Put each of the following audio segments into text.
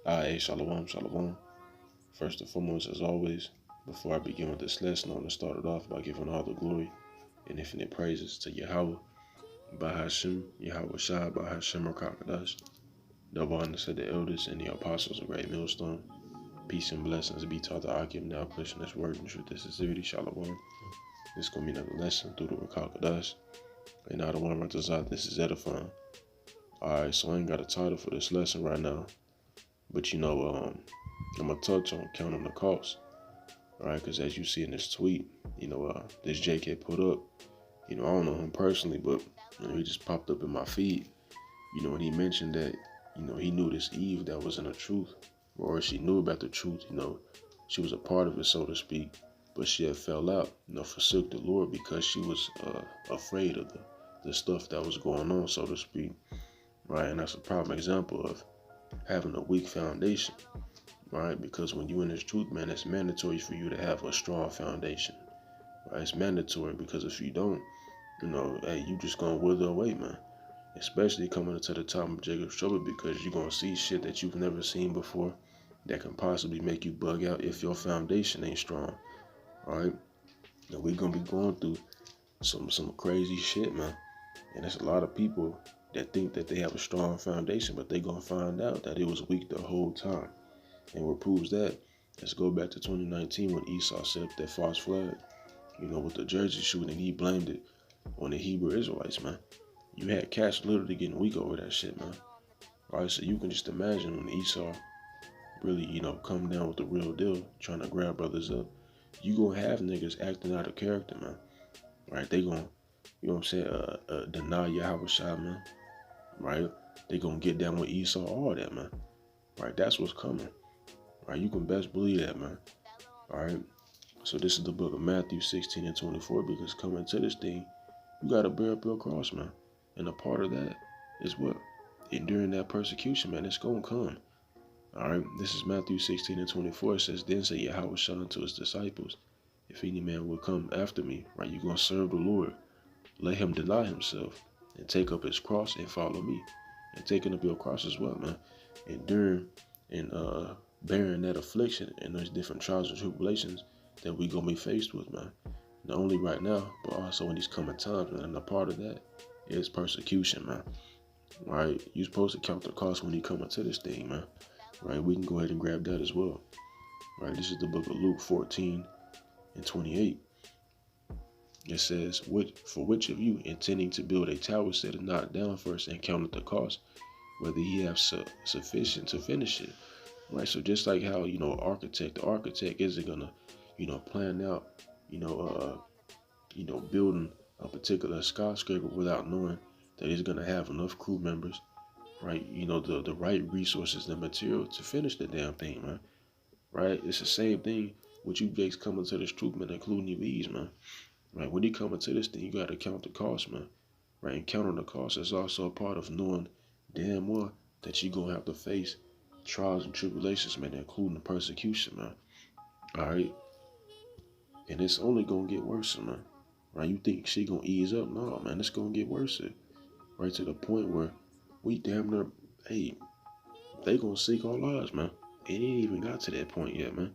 Shalom, shalom. First and foremost, as always, before I begin with this lesson, I want to start it off by giving all the glory and infinite praises to Yahweh, Bahashem, Yahweh Shah, Bahashem Rakakadash, the one said the elders and the apostles of Great Millstone. Peace and blessings be taught the Akim, now pushing this word in truth and sincerity, shalom. This is going to be another lesson through the Rakakadash. And now the one right to this is edifying. Alright, so I ain't got a title for this lesson right now. But I'm going to touch on counting the cost. Alright, because as you see in this tweet, this JK put up, I don't know him personally, but he just popped up in my feed, and he mentioned that, he knew this Eve that wasn't the truth, or she knew about the truth, she was a part of it, so to speak, but she had fell out, forsook the Lord because she was afraid of the stuff that was going on, so to speak, right? And that's a prime example of having a weak foundation, right? Because when you're in this truth, man, it's mandatory for you to have a strong foundation, right? It's mandatory because if you don't, hey, you just gonna wither away, man. Especially coming into the time of Jacob's trouble, because you're gonna see shit that you've never seen before that can possibly make you bug out if your foundation ain't strong, all right? And we're gonna be going through some crazy shit, man. And there's a lot of people that think that they have a strong foundation, but they gonna find out that it was weak the whole time. And what proves that, let's go back to 2019 when Esau set up that false flag, with the jersey shooting. He blamed it on the Hebrew Israelites, man. You had cats literally getting weak over that shit, man. All right, so you can just imagine when Esau really, come down with the real deal, trying to grab brothers up, you gonna have niggas acting out of character, man. Right? They gonna, deny Yahweh Shai, man. Right? They gonna get down with Esau, all that, man. Right? That's what's coming. Right? You can best believe that, man. All right? So this is the book of Matthew 16 and 24, because coming to this thing, you got to bear up your cross, man. And a part of that is what? Enduring that persecution, man. It's going to come. All right? This is Matthew 16 and 24. It says, then say Yahweh Shai unto his disciples, if any man will come after me, right? You're going to serve the Lord. Let him deny himself and take up his cross and follow me. And taking up your cross as well, man. Enduring and bearing that affliction and those different trials and tribulations that we gonna be faced with, man. Not only right now, but also in these coming times, man. And a part of that is persecution, man. Right? You're supposed to count the cost when you come into this thing, man. Right? We can go ahead and grab that as well. Right? This is the book of Luke 14 and 28. It says, for which of you intending to build a tower set it not down first and counted the cost, whether he have sufficient to finish it. Right? So just like how, the architect isn't gonna, plan out, building a particular skyscraper without knowing that he's gonna have enough crew members, right? The right resources and material to finish the damn thing, man. Right? It's the same thing with you guys coming to this truth, man, including you bees, man. Right? When you come into this thing, you gotta count the cost, man. Right? And counting the cost is also a part of knowing damn well that you're gonna have to face trials and tribulations, man, including persecution, man. All right? And it's only gonna get worse, man. Right? You think she gonna ease up? No, man, it's gonna get worse. Right to the point where we damn near, hey, they gonna seek our lives, man. It ain't even got to that point yet, man.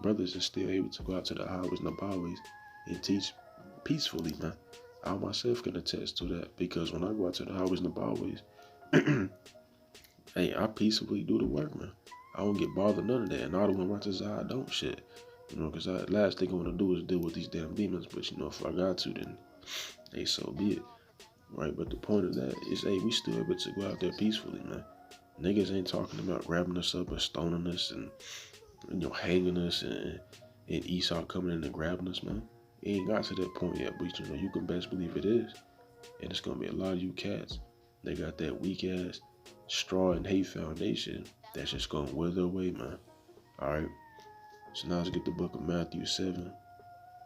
Brothers are still able to go out to the highways and the byways and teach peacefully, man. I myself can attest to that, because when I go out to the highways and the byways, hey, I peacefully do the work, man. I don't get bothered none of that. And all the one right to I don't shit. Because last thing I want to do is deal with these damn demons. But, if I got to, then, hey, so be it. Right? But the point of that is, hey, we still able to go out there peacefully, man. Niggas ain't talking about grabbing us up and stoning us and, hanging us and Esau coming in and grabbing us, man. It ain't got to that point yet, but, you can best believe it is. And it's going to be a lot of you cats. They got that weak ass straw and hate foundation that's just going to wither away, man. All right. So now let's get the book of Matthew 7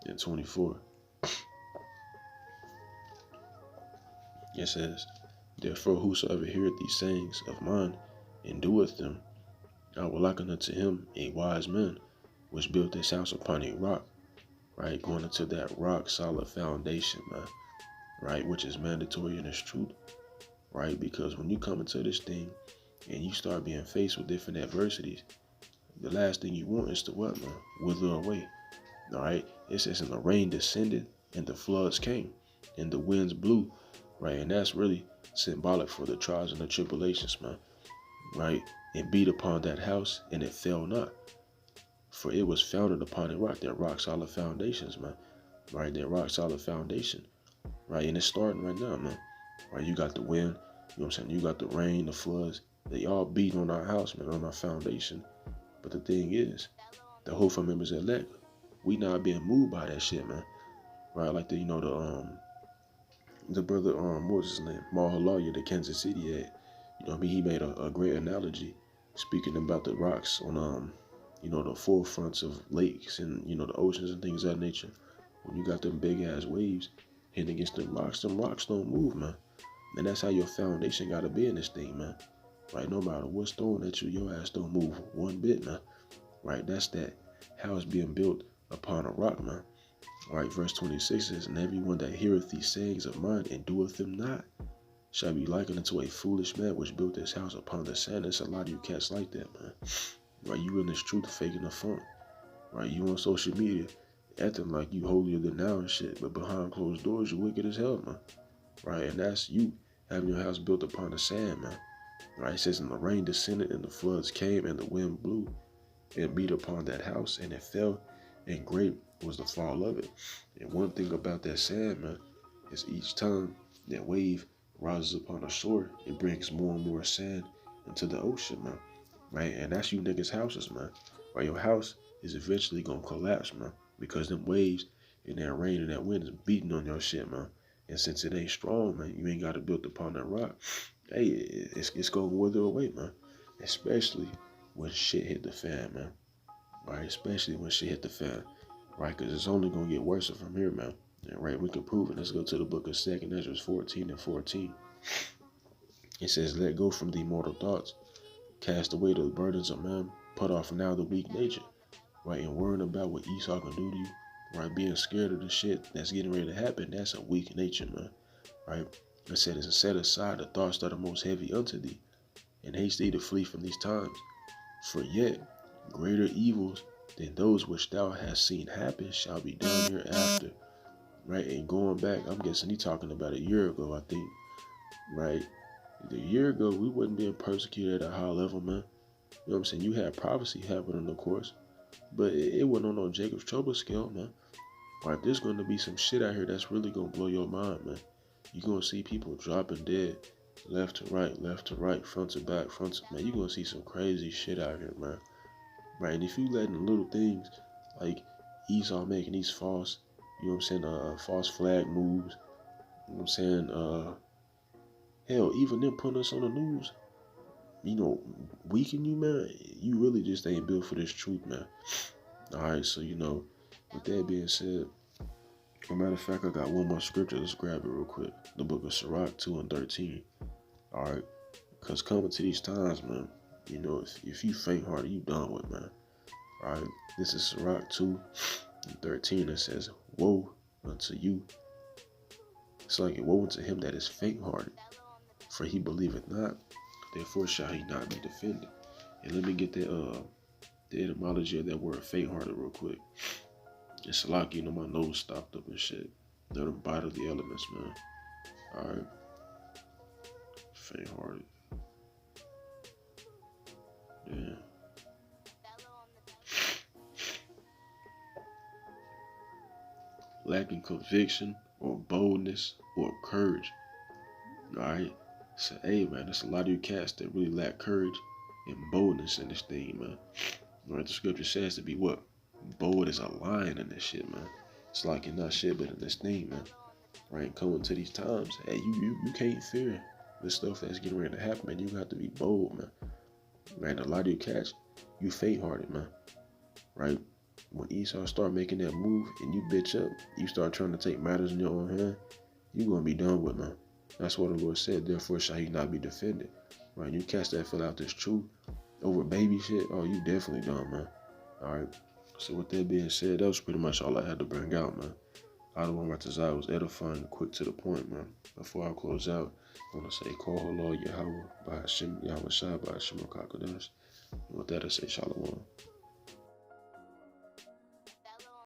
and 24. It says, therefore whosoever heareth these sayings of mine and doeth them, I will liken unto him a wise man, which built his house upon a rock. Right? Going into that rock solid foundation, man. Right? Which is mandatory in its truth. Right? Because when you come into this thing, and you start being faced with different adversities, the last thing you want is to what, man? Wither away. All right. It says, and the rain descended, and the floods came, and the winds blew, right? And that's really symbolic for the trials and the tribulations, man. Right? And beat upon that house, and it fell not, for it was founded upon a rock. That rock solid foundations, man. Right? That rock solid foundation. Right? And it's starting right now, man. Right? You got the wind, you know what I'm saying? You got the rain, the floods. They all beat on our house, man, on our foundation. But the thing is, the Hofa members elect, we not being moved by that shit, man. Right? Like the brother, what was his name? Mahalaya, the Kansas City had. You know what I mean? He made a great analogy speaking about the rocks on the forefronts of lakes and, the oceans and things of that nature. When you got them big ass waves hitting against them rocks don't move, man. And that's how your foundation gotta be in this thing, man. Right? No matter what's thrown at you, your ass don't move one bit, man. Right? That's that house being built upon a rock, man. Right? Verse 26 says, and everyone that heareth these sayings of mine and doeth them not shall be likened unto a foolish man which built his house upon the sand. There's a lot of you cats like that, man. Right? You in this truth faking the funk. Right? You on social media acting like you holier than thou and shit, but behind closed doors you wicked as hell, man. Right? And that's you having your house built upon the sand, man. Right? It says, and the rain descended, and the floods came, and the wind blew, and beat upon that house, and it fell, and great was the fall of it. And one thing about that sand, man, is each time that wave rises upon the shore, it brings more and more sand into the ocean, man. Right? And that's you niggas' houses, man. Right? Your house is eventually gonna collapse, man, because them waves and that rain and that wind is beating on your shit, man. And since it ain't strong, man, you ain't got it built upon that rock. Hey, it's gonna wither away, man. Especially when shit hit the fan, man. Right? Especially when shit hit the fan. Right? Because it's only gonna get worse from here, man. And right, we can prove it. Let's go to the book of 2nd Ezra 14:14. It says, let go from the mortal thoughts. Cast away the burdens of man. Put off now the weak nature. Right? And worrying about what Esau can do to you. Right? Being scared of the shit that's getting ready to happen. That's a weak nature, man. Right? It said, it's set aside the thoughts that are most heavy unto thee, and haste thee to flee from these times. For yet greater evils than those which thou hast seen happen shall be done hereafter. Right? And going back, I'm guessing he talking about a year ago, I think. Right? A year ago, we wasn't being persecuted at a high level, man. You know what I'm saying? You had prophecy happening, of course, but it wasn't on no Jacob's trouble scale, man. Right? There's going to be some shit out here that's really going to blow your mind, man. You're going to see people dropping dead, left to right, front to back, man, you're going to see some crazy shit out here, man. Right? And if you letting little things like Esau making these false, you know what I'm saying, false flag moves, you know what I'm saying, hell, even them putting us on the news, weaken you, man, you really just ain't built for this truth, man. Alright, so, with that being said, as a matter of fact, I got one more scripture. Let's grab it real quick. The book of Sirach 2:13. Alright, because coming to these times, man, if you faint-hearted, you done with, man. Alright, this is Sirach 2:13. It says, woe unto you. It's like, woe unto him that is faint-hearted, for he believeth not, therefore shall he not be defended. And let me get the etymology of that word faint-hearted real quick. It's like, my nose stopped up and shit. They're the bodily elements, man. Alright. Faint-hearted. Yeah. Lacking conviction or boldness or courage. Alright. So, hey, man, there's a lot of you cats that really lack courage and boldness in this thing, man. Alright, the scripture says to be what? Bold as a lion in this shit, man. It's like you're not shit, but in this thing, man. Right, coming to these times, hey, you can't fear the stuff that's getting ready to happen, man. You got to be bold, man. Right, a lot of you cats, you faint-hearted, man. Right, when Esau start making that move and you bitch up, you start trying to take matters in your own hand, you gonna be done with, man. That's what the Lord said. Therefore shall he not be defended. Right, you cats that fill out this truth over baby shit, oh, you definitely done, man. All right. So with that being said, that was pretty much all I had to bring out, man. Adawan Ratazah was edifying and quick to the point, man. Before I close out, I want to say, Call Lord Yahweh, by Hashem, Yahweh Shai, by Hashem Akakodash. With that, I say, Shalom.